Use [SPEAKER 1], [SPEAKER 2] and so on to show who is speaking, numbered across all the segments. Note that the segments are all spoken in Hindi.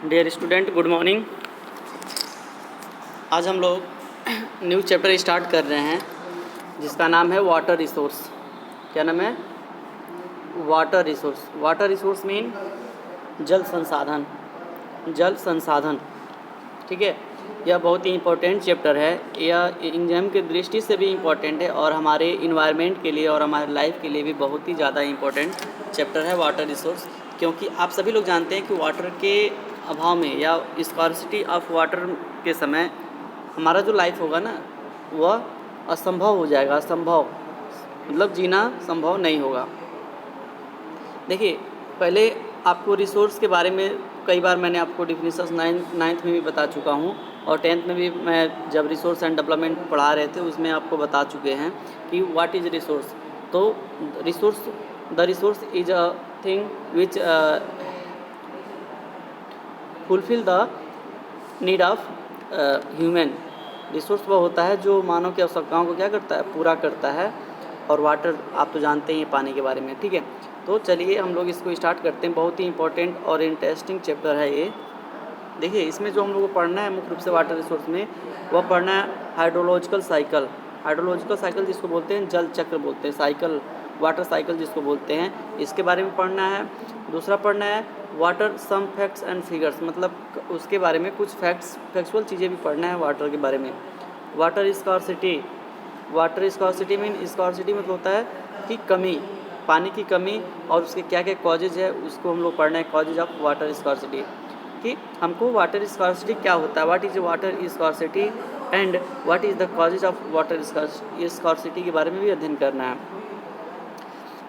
[SPEAKER 1] Dear student, good morning. आज हम लोग न्यू चैप्टर स्टार्ट कर रहे हैं जिसका नाम है वाटर रिसोर्स। क्या नाम है? Water resource. Water resource mean जल संसाधन। जल संसाधन, ठीक है। यह बहुत ही इम्पोर्टेंट चैप्टर है। यह एग्जाम के दृष्टि से भी इम्पोर्टेंट है और हमारे इन्वायरमेंट के लिए और हमारे लाइफ के लिए भी बहुत ही ज़्यादा इम्पोर्टेंट चैप्टर है वाटर रिसोर्स। क्योंकि आप सभी लोग जानते हैं कि वाटर के अभाव में या स्कार्सिटी ऑफ वाटर के समय हमारा जो लाइफ होगा ना वह असंभव हो जाएगा। असंभव मतलब जीना संभव नहीं होगा। देखिए, पहले आपको रिसोर्स के बारे में कई बार मैंने आपको डिफिनीशन नाइन्थ में भी बता चुका हूँ और 10th में भी मैं जब रिसोर्स एंड डेवलपमेंट पढ़ा रहे थे उसमें आपको बता चुके हैं कि व्हाट इज़ रिसोर्स। तो the resource is a thing which fulfil the need of human. Resource वह होता है जो मानव की आवश्यकताओं को क्या करता है, पूरा करता है। और वाटर आप तो जानते ही हैं पानी के बारे में, ठीक है। तो चलिए हम लोग इसको स्टार्ट करते हैं। बहुत ही इंपॉर्टेंट और इंटरेस्टिंग चैप्टर है ये। देखिए, इसमें जो हम लोग को पढ़ना है मुख्य रूप से वाटर रिसोर्स में वह पढ़ना है हाइड्रोलॉजिकल साइकिल। हाइड्रोलॉजिकल साइकिल जिसको बोलते हैं जल चक्र बोलते हैं, साइकिल वाटर साइकिल जिसको बोलते हैं, इसके बारे में पढ़ना है। दूसरा पढ़ना है water some facts and figures, मतलब उसके बारे में कुछ फैक्चुअल चीज़ें भी पढ़ना है वाटर के बारे में। Water scarcity. Water scarcity mean scarcity मतलब होता है कि कमी, पानी की कमी और उसके क्या क्या कॉजेज है उसको हम लोग पढ़ना है। कॉजेज ऑफ वाटर स्कार्सिटी, कि हमको वाटर स्कार्सिटी क्या होता है, what is water scarcity and what is the causes of water scarcity के बारे में भी अध्ययन करना है।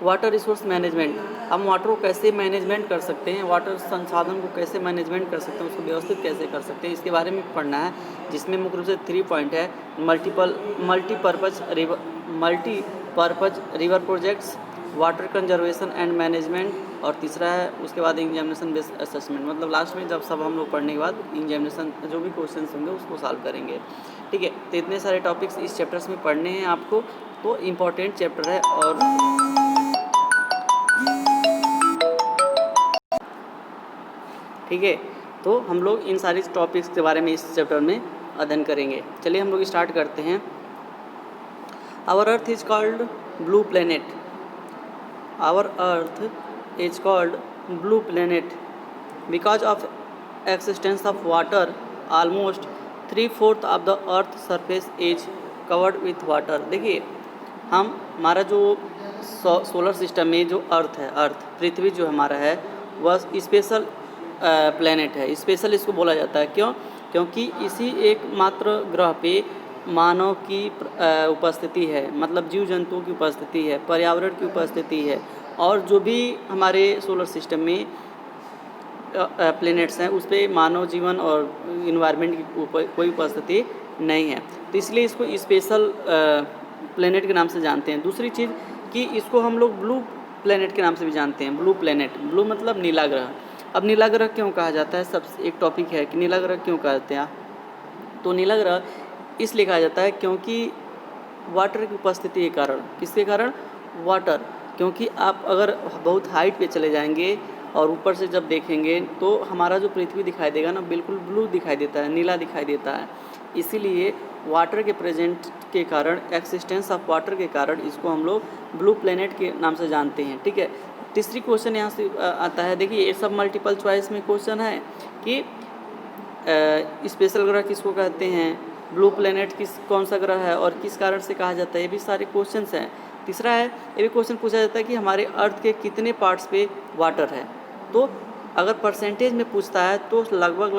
[SPEAKER 1] वाटर रिसोर्स मैनेजमेंट, हम वाटर को कैसे मैनेजमेंट कर सकते हैं, वाटर संसाधन को कैसे मैनेजमेंट कर सकते हैं, उसको व्यवस्थित कैसे कर सकते हैं, इसके बारे में पढ़ना है। जिसमें मुख्य रूप से 3 पॉइंट है। Multipurpose river projects, water conservation and management, और तीसरा है उसके बाद एग्जामिनेशन बेस्ड असेसमेंट। मतलब लास्ट में जब सब हम लोग पढ़ने के बाद एग्जामिनेशन जो भी क्वेश्चन होंगे उसको सॉल्व करेंगे, ठीक है। तो इतने सारे टॉपिक्स इस चैप्टर्स में पढ़ने हैं आपको, तो इम्पॉर्टेंट चैप्टर है। और ठीक है, तो हम लोग इन सारी टॉपिक्स के बारे में इस चैप्टर में अध्ययन करेंगे। चलिए हम लोग स्टार्ट करते हैं। Our earth is called blue planet. Our earth is called blue planet because of existence of water. Almost 3/4 of the earth surface is covered with water. देखिए, हमारा जो सोलर सिस्टम में जो अर्थ है, अर्थ पृथ्वी जो हमारा है वह स्पेशल प्लेनेट है। स्पेशल इसको बोला जाता है क्यों? क्योंकि इसी एकमात्र ग्रह पे मानव की उपस्थिति है, मतलब जीव जंतुओं की उपस्थिति है, पर्यावरण की उपस्थिति है। और जो भी हमारे सोलर सिस्टम में प्लेनेट्स हैं उस पर मानव जीवन और इन्वायरमेंट की कोई उपस्थिति नहीं है, तो इसलिए इसको स्पेशल प्लेनेट के नाम से जानते हैं। दूसरी चीज़ कि इसको हम लोग ब्लू प्लेनेट के नाम से भी जानते हैं। ब्लू प्लेनेट, ब्लू मतलब नीला ग्रह। अब नीला ग्रह क्यों कहा जाता है, सबसे एक टॉपिक है कि नीला ग्रह क्यों कहते हैं। तो नीला ग्रह इसलिए कहा जाता है क्योंकि वाटर की उपस्थिति के कारण। किसके कारण? वाटर। क्योंकि आप अगर बहुत हाइट पे चले जाएंगे और ऊपर से जब देखेंगे तो हमारा जो पृथ्वी दिखाई देगा ना बिल्कुल ब्लू दिखाई देता है, नीला दिखाई देता है। इसीलिए वाटर के प्रेजेंट के कारण, एक्सिस्टेंस ऑफ वाटर के कारण इसको हम लोग ब्लू प्लेनेट के नाम से जानते हैं, ठीक है। तीसरी क्वेश्चन यहाँ से आता है। देखिए, ये सब मल्टीपल चॉइस में क्वेश्चन है कि स्पेशल ग्रह किसको कहते हैं, ब्लू प्लेनेट कौन सा ग्रह है और किस कारण से कहा जाता है, ये भी सारे क्वेश्चंस हैं। तीसरा है, ये भी क्वेश्चन पूछा जाता है कि हमारे अर्थ के कितने पार्ट्स पे वाटर है। तो अगर परसेंटेज में पूछता है तो लगभग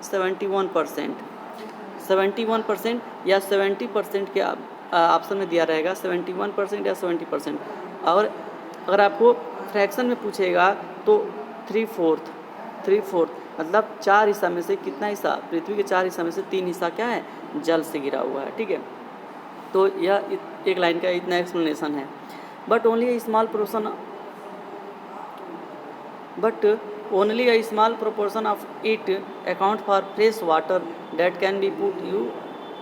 [SPEAKER 1] 71% या 70% के ऑप्शन में दिया रहेगा, 71% या 70%। और अगर आपको फ्रैक्शन में पूछेगा तो 3/4 मतलब 4 हिस्सा में से कितना हिस्सा, पृथ्वी के 4 हिस्सा में से 3 हिस्सा क्या है, जल से घिरा हुआ है, ठीक है। तो यह एक लाइन का इतना एक्सप्लेनेशन है। But only a small proportion of it account for fresh water that can be put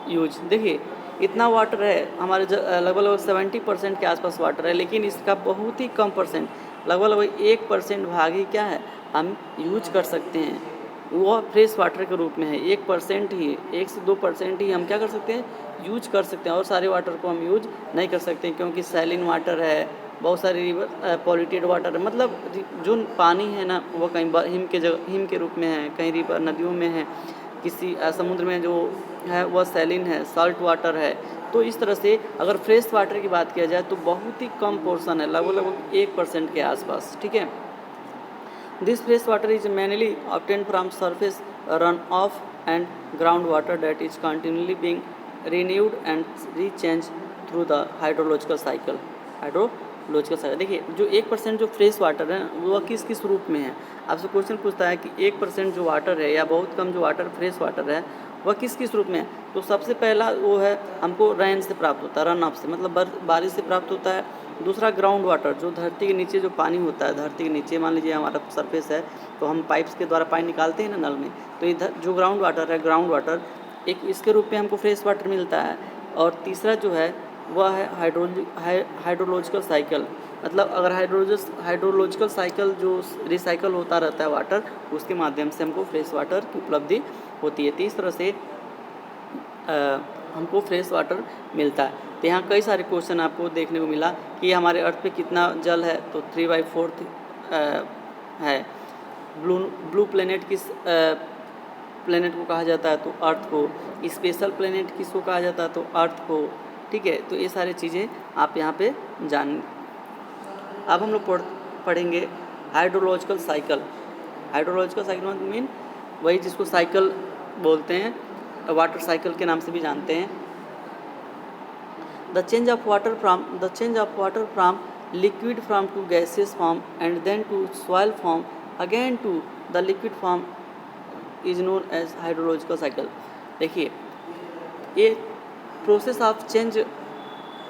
[SPEAKER 1] use. देखिए, इतना वाटर है हमारे लगभग 70% के आसपास वाटर है, लेकिन इसका बहुत ही कम परसेंट, लगभग 1% भाग ही क्या है हम यूज कर सकते हैं। वह फ्रेश वाटर के रूप में है। 1% ही, 1 से 2% ही हम क्या कर सकते हैं, यूज कर सकते हैं, और सारे वाटर को हम यूज नहीं कर सकते, क्योंकि सैलिन वाटर है, बहुत सारे रिवर पॉल्यूटेड वाटर है। मतलब जो पानी है ना, वो कहीं हिम के जगह, हिम के रूप में है, कहीं रिवर नदियों में है, किसी समुद्र में जो है वह सैलिन है, साल्ट वाटर है। तो इस तरह से अगर फ्रेश वाटर की बात किया जाए तो बहुत ही कम पोर्शन है, लगभग 1% के आसपास, ठीक है। This fresh water is mainly obtained from surface runoff and groundwater that is continually being renewed and rechanged through the hydrological cycle. Hydrological cycle, देखिए जो 1% जो फ्रेश वाटर है वह किस किस रूप में है। आपसे क्वेश्चन पूछता है कि 1% जो वाटर है या बहुत कम जो वाटर फ्रेश वाटर है वह किस किस रूप में है। तो सबसे पहला वो है हमको रेन से प्राप्त होता है, रन ऑफ से, मतलब बारिश से प्राप्त होता है। दूसरा ग्राउंड वाटर, जो धरती के नीचे जो पानी होता है, धरती के नीचे मान लीजिए हमारा सरफेस है तो हम पाइप्स के द्वारा पानी निकालते हैं ना नल में, तो इधर जो ग्राउंड वाटर है, ग्राउंड वाटर एक इसके रूप में हमको फ्रेश वाटर मिलता है। और तीसरा जो है वह है हाइड्रोलॉजिकल साइकिल, मतलब अगर हाइड्रोलॉजिकल साइकिल जो रिसाइकल होता रहता है वाटर, उसके माध्यम से हमको फ्रेश वाटर की उपलब्धि होती है। तो इस तरह से हमको फ्रेश वाटर मिलता है। तो यहाँ कई सारे क्वेश्चन आपको देखने को मिला कि हमारे अर्थ पे कितना जल है, तो 3/4 है। ब्लू प्लेनेट किस प्लेनेट को कहा जाता है, तो अर्थ को। स्पेशल प्लेनेट किसको कहा जाता है, तो अर्थ को, ठीक है। तो ये सारी चीज़ें आप यहाँ पे जान। अब हम लोग पढ़ेंगे hydrological cycle. Hydrological cycle mean वही जिसको साइकिल बोलते हैं, वाटर साइकिल के नाम से भी जानते हैं। The change of water from liquid form to gaseous form and then to solid form again to the liquid form is known as hydrological cycle. देखिए ये प्रोसेस ऑफ चेंज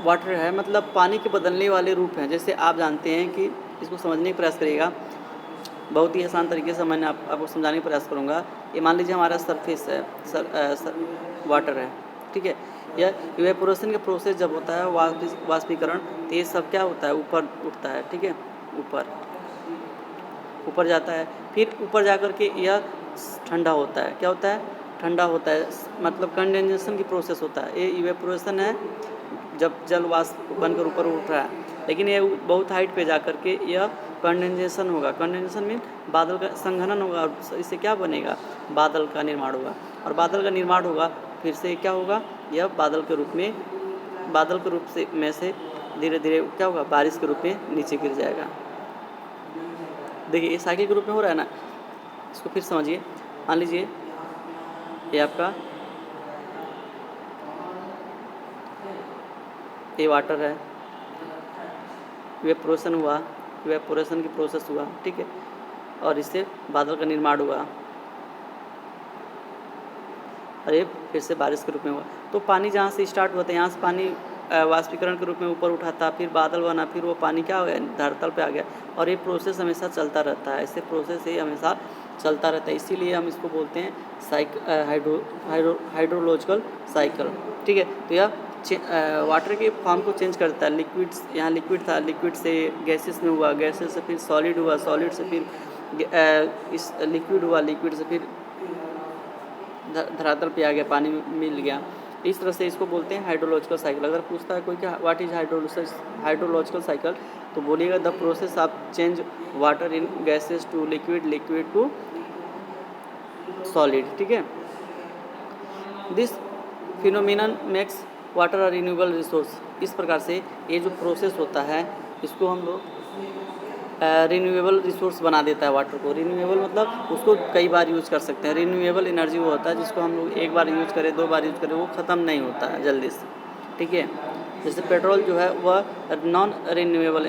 [SPEAKER 1] वाटर है, मतलब पानी के बदलने वाले रूप हैं। जैसे आप जानते हैं कि इसको समझने का प्रयास करिएगा, बहुत ही आसान तरीके से मैंने आपको समझाने का प्रयास करूँगा। ये मान लीजिए हमारा सरफेस है, वाटर है, ठीक है। यह इवेपोरेशन का प्रोसेस जब होता है, वाष्पीकरण, तो ये सब क्या होता है, ऊपर उठता है, ठीक है, ऊपर जाता है। फिर ऊपर जा कर के यह ठंडा होता है, क्या होता है, ठंडा होता है, मतलब कंडेंसेशन की प्रोसेस होता है। ये इवेपोरेशन है जब जल वाष्प बनकर ऊपर उठ रहा है, लेकिन ये बहुत हाइट पे जा कर के यह कंडेंसेशन होगा। कंडेंसेशन मीन बादल का संघनन होगा, और इससे क्या बनेगा, बादल का निर्माण होगा। और बादल का निर्माण होगा, फिर से क्या होगा, यह बादल के रूप से धीरे धीरे क्या होगा, बारिश के रूप में नीचे गिर जाएगा। देखिए ये साइकिल के रूप में हो रहा है ना, इसको फिर समझिए। मान लीजिए ये आपका ये वाटर है, इवेपोरेशन हुआ, इवेपोरेशन की प्रोसेस हुआ, ठीक है, और इससे बादल का निर्माण हुआ, और ये फिर से बारिश के रूप में हुआ। तो पानी जहाँ से स्टार्ट हुआ था, यहाँ से पानी वाष्पीकरण के रूप में ऊपर उठा था, फिर बादल बना, फिर वो पानी क्या हो गया, धरातल पे आ गया। और ये प्रोसेस हमेशा चलता रहता है, ऐसे प्रोसेस ये हमेशा चलता रहता है, इसीलिए हम इसको बोलते हैं हाइड्रोलॉजिकल साइकिल, ठीक है। तो यह वाटर के फॉर्म को चेंज करता है। लिक्विड्स, यहाँ लिक्विड था, लिक्विड से गैसेस में हुआ, गैसेस से फिर सॉलिड हुआ, सॉलिड से फिर इस लिक्विड हुआ, लिक्विड से फिर धरातल पे आ गया, पानी मिल गया। इस तरह से इसको बोलते हैं हाइड्रोलॉजिकल साइकिल। अगर पूछता है कोई क्या व्हाट इज हाइड्रोलॉजिकल साइकिल, तो बोलिएगा the process of change water in gases to liquid, liquid to solid, ठीक है। This phenomenon makes water a renewable resource. इस प्रकार से ये जो प्रोसेस होता है इसको हम लोग रिन्यूएबल रिसोर्स बना देता है वाटर को। रिन्यूएबल मतलब उसको कई बार यूज़ कर सकते हैं। रिन्यूएबल एनर्जी वो होता है जिसको हम लोग एक बार यूज़ करें, 2 बार यूज़ करें, वो ख़त्म नहीं होता है जल्दी से, ठीक है। जैसे पेट्रोल जो है वह नॉन रिन्यूएबल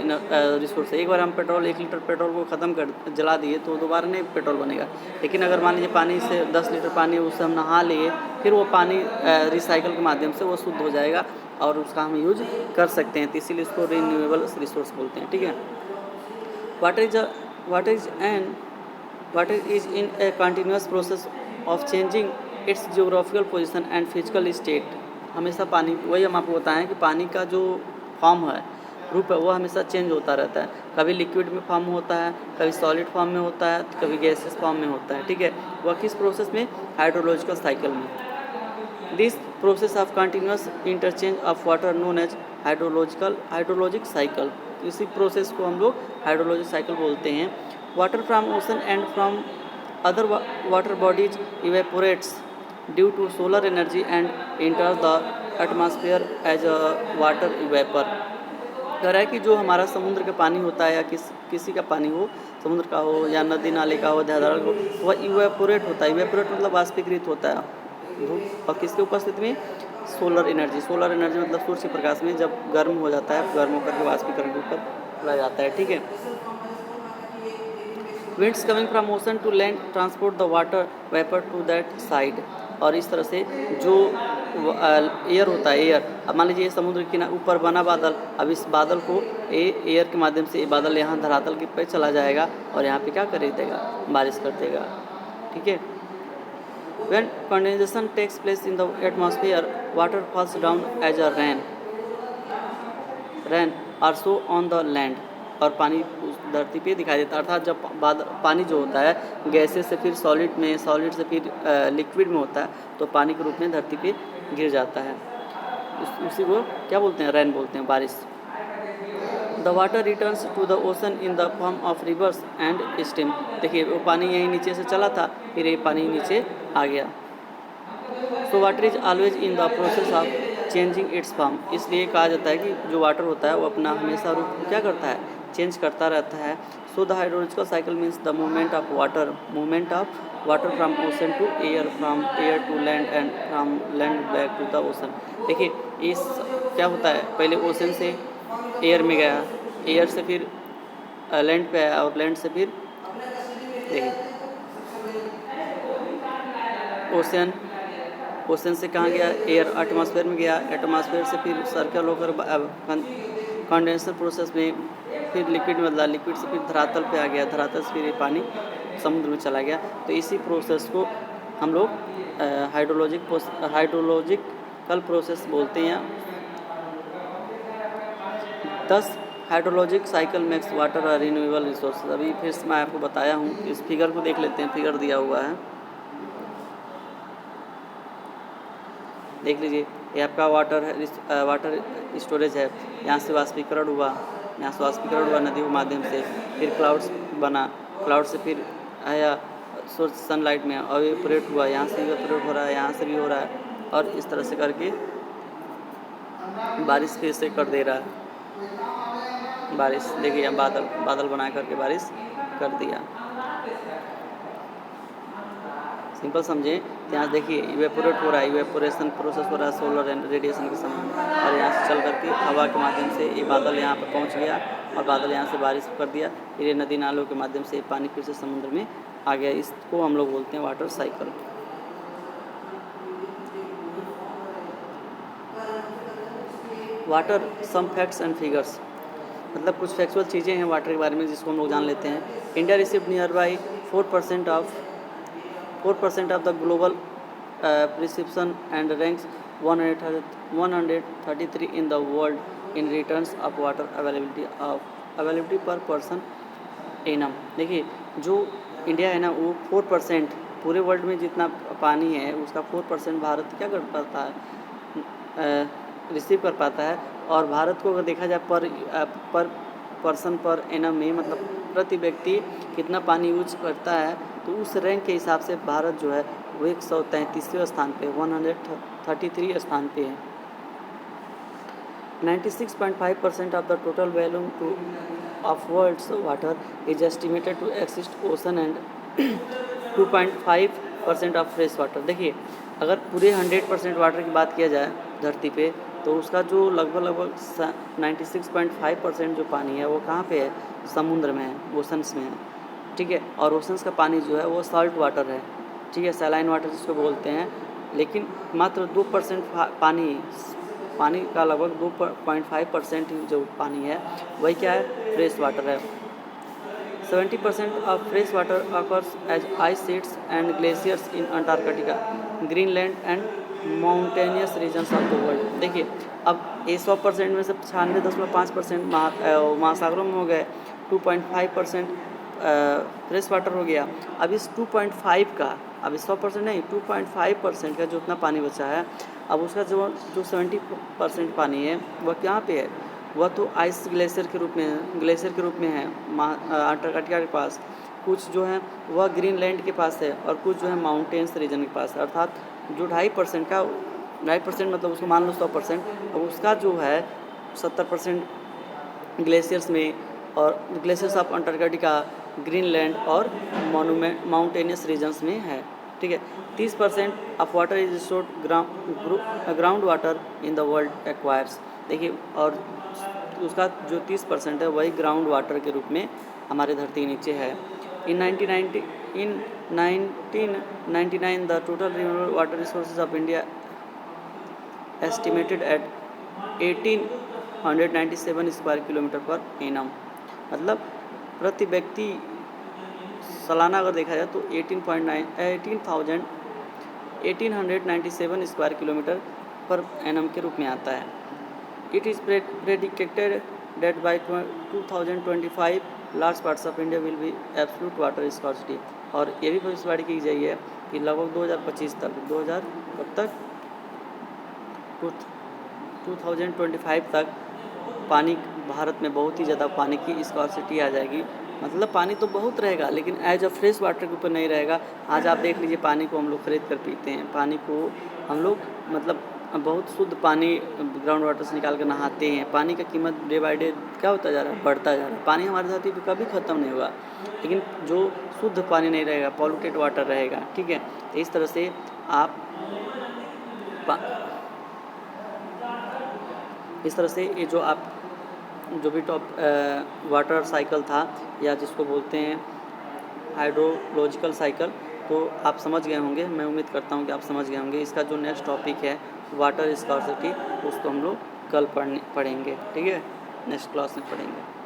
[SPEAKER 1] रिसोर्स है। एक बार हम 1 लीटर पेट्रोल को ख़त्म कर जला दिए तो दोबारा नहीं पेट्रोल बनेगा। लेकिन अगर मान लीजिए पानी से 10 लीटर पानी उससे हम नहा लिए, फिर वो पानी रिसाइकल के माध्यम से वो शुद्ध हो जाएगा और उसका हम यूज कर सकते हैं। तो इसीलिए इसको रिन्यूएबल रिसोर्स बोलते हैं, ठीक है। Water is in a continuous process of changing its geographical position and physical state। हमेशा पानी, वही हम आपको बताएं कि पानी का जो फॉर्म है, रूप है, वो हमेशा चेंज होता रहता है। कभी लिक्विड में फॉर्म में होता है, कभी सॉलिड फॉर्म में होता है, कभी गैसेस फॉर्म में होता है, ठीक है। वह किस प्रोसेस में? हाइड्रोलॉजिकल साइकिल में। This process of continuous interchange of water known as hydrologic cycle. इसी प्रोसेस को हम लोग हाइड्रोलॉजिक साइकिल बोलते हैं। Water from ocean and from other water bodies evaporates due to solar energy and enters the atmosphere as a water vapour. कह रहा है कि जो हमारा समुद्र का पानी होता है या किसी का पानी हो, समुद्र का हो या नदी नाले का हो, धाराल हो, वह इवेपोरेट होता है। इवेपोरेट मतलब वाष्पीकृत होता है धूप और किसके उपस्थिति में? Solar energy. सोलर एनर्जी मतलब सूर्य के प्रकाश में जब गर्म हो जाता है, गर्म होकर के वाष्पीकरण के ऊपर चला जाता है, ठीक है। Winds coming from ocean to land transport the water vapour to that side. और इस तरह से जो एयर होता है, एयर, अब मान लीजिए समुद्र के ऊपर बना बादल, अब इस बादल को एयर के माध्यम से बादल यहाँ धरातल के पे चला जाएगा और यहाँ पे क्या कर देगा? बारिश कर देगा, ठीक है। When condensation takes place in the atmosphere, water falls down as a rain or so on the land। और पानी उस धरती पे दिखाई देता है। अर्थात जब पानी जो होता है गैसेस से फिर सॉलिड में, सॉलिड से फिर लिक्विड में होता है, तो पानी के रूप में धरती पे गिर जाता है। उसी को क्या बोलते हैं? रेन बोलते हैं, बारिश। The water returns to the ocean in the form of rivers and stream. देखिए वो पानी यहीं नीचे से चला था, फिर ये पानी नीचे आ गया। So water is always in the process of changing it's form. इसलिए कहा जाता है कि जो वाटर होता है वो अपना हमेशा रूप क्या करता है? चेंज करता रहता है। So the hydrological cycle means the movement of water from ocean to air, from air to land and from land back to the ocean. देखिए इस क्या होता है? पहले ओशन से एयर में गया, एयर से फिर लैंड पे आया और लैंड से फिर देखिए ओशन से कहाँ गया? एयर एटमॉस्फेयर में गया, एटमॉस्फेयर से फिर सर्कल होकर कंडेंसर प्रोसेस में फिर लिक्विड में बदला, लिक्विड से फिर धरातल पे आ गया, धरातल से फिर ये पानी समुद्र में चला गया। तो इसी प्रोसेस को हम लोग हाइड्रोलॉजिकल प्रोसेस बोलते हैं। 10 hydrologic cycle makes water a renewable resource. अभी फिर से मैं आपको बताया हूँ, इस फिगर को देख लेते हैं, फिगर दिया हुआ है, देख लीजिए। ये आपका वाटर स्टोरेज है। यहाँ से वाष्पीकरण हुआ, नदी के माध्यम से, फिर क्लाउड्स बना, क्लाउड से फिर आया सोर्स सनलाइट में और इवेपोरेट हुआ, यहाँ से इवेपोरेट हो रहा है, यहाँ से भी हो रहा है, और इस तरह से करके बारिश फिर से कर दे रहा है। बारिश देखिए, बादल बना करके बारिश कर दिया। सिंपल समझें, यहाँ देखिए इवेपोरेट हो रहा है, इवेपोरेशन प्रोसेस हो रहा है सोलर एंड रेडिएशन के समय, और यहाँ से चल करके हवा के माध्यम से ये बादल यहाँ पर पहुँच गया और बादल यहाँ से बारिश कर दिया, फिर ये नदी नालों के माध्यम से पानी फिर से समुद्र में आ गया। इसको हम लोग बोलते हैं water cycle. Water some facts and figures, मतलब कुछ फैक्चुअल चीज़ें हैं वाटर के बारे में जिसको हम लोग जान लेते हैं। India received near by 4% of the global prescription and ranks 133 in the world in returns of water availability पर पर्सन एनम। देखिए जो इंडिया है ना, वो 4% पूरे वर्ल्ड में जितना पानी है उसका 4% भारत क्या कर पाता है, रिसीव कर पाता है। और भारत को अगर देखा जाए पर पर्सन पर एनम में, मतलब प्रति व्यक्ति कितना पानी यूज करता है, तो उस रैंक के हिसाब से भारत जो है वो 133वें स्थान पे, 133 स्थान पे है। 96.5% of the total volume of world's water is estimated to exist ocean and 2.5% of fresh water. देखिए अगर पूरे 100% वाटर की बात किया जाए धरती पे, तो उसका जो लगभग 96.5% जो पानी है वो कहाँ पे है? समुद्र में है, ओशंस में है, ठीक है। और ओशंस का पानी जो है वो सॉल्ट वाटर है, ठीक है, सैलाइन वाटर जिसको बोलते हैं। लेकिन मात्र 2% पानी का लगभग 2.5% जो पानी है वही क्या है? फ्रेश वाटर है। 70% of fresh water occurs as ice sheets and glaciers in Antarctica, Greenland and mountainous regions of the world. देखिए अब ये 100% में से 96.5% महासागरों में हो गए, 2.5% फ्रेश वाटर हो गया। अब इस 2.5 का, अब इस 100% नहीं, 2.5% का जो उतना पानी बचा है, अब उसका जो 70% पानी है वह कहाँ पे है? वह तो आइस ग्लेशियर के रूप में है अंटार्कटिका के पास। कुछ जो है वह ग्रीनलैंड के पास है और कुछ जो है माउंटेन्स रीजन के पास है। अर्थात जो 2.5% मतलब उसको मान लो 100%, अब उसका जो है 70% ग्लेशियर्स में, और ग्लेशियर्स ऑफ अंटार्कटिका, ग्रीनलैंड और माउंटेनियस रीजन्स में है। ठीक है। 30% of water is stored ground water in the world acquires. देखिए, और उसका जो 30% है वही ग्राउंड वाटर के रूप में हमारे धरती के नीचे है। इन 1999 the total renewable water resources of India estimated at 1897 square kilometre per annum. मतलब प्रति व्यक्ति सालाना अगर देखा जाए तो 1897 स्क्वायर किलोमीटर पर एनम के रूप में आता है। It is predicted that by 2025 large parts of India will be absolute water scarcity. और ये भी भविष्यवाणी की गई है कि लगभग 2025 तक, 2025 तक पानी भारत में बहुत ही ज़्यादा पानी की स्कार्सिटी आ जाएगी। मतलब पानी तो बहुत रहेगा लेकिन एज अ फ्रेश वाटर के ऊपर नहीं रहेगा। आज आप देख लीजिए, पानी को हम लोग खरीद कर पीते हैं, पानी को हम लोग मतलब बहुत शुद्ध पानी ग्राउंड वाटर से निकाल कर नहाते हैं। पानी का कीमत डे बाय डे क्या होता जा रहा है? बढ़ता जा रहा है। पानी हमारी धरती पर कभी ख़त्म नहीं होगा, लेकिन जो शुद्ध पानी नहीं रहेगा, पॉल्यूटेड वाटर रहेगा। ठीक है। तो इस तरह से आप ये जो भी वाटर साइकिल था, या जिसको बोलते हैं हाइड्रोलॉजिकल साइकिल, तो आप समझ गए होंगे। मैं उम्मीद करता हूँ कि आप समझ गए होंगे। इसका जो नेक्स्ट टॉपिक है वाटर स्कार्सिटी, उसको हम लोग कल पढ़ेंगे। ठीक है, नेक्स्ट क्लास में पढ़ेंगे।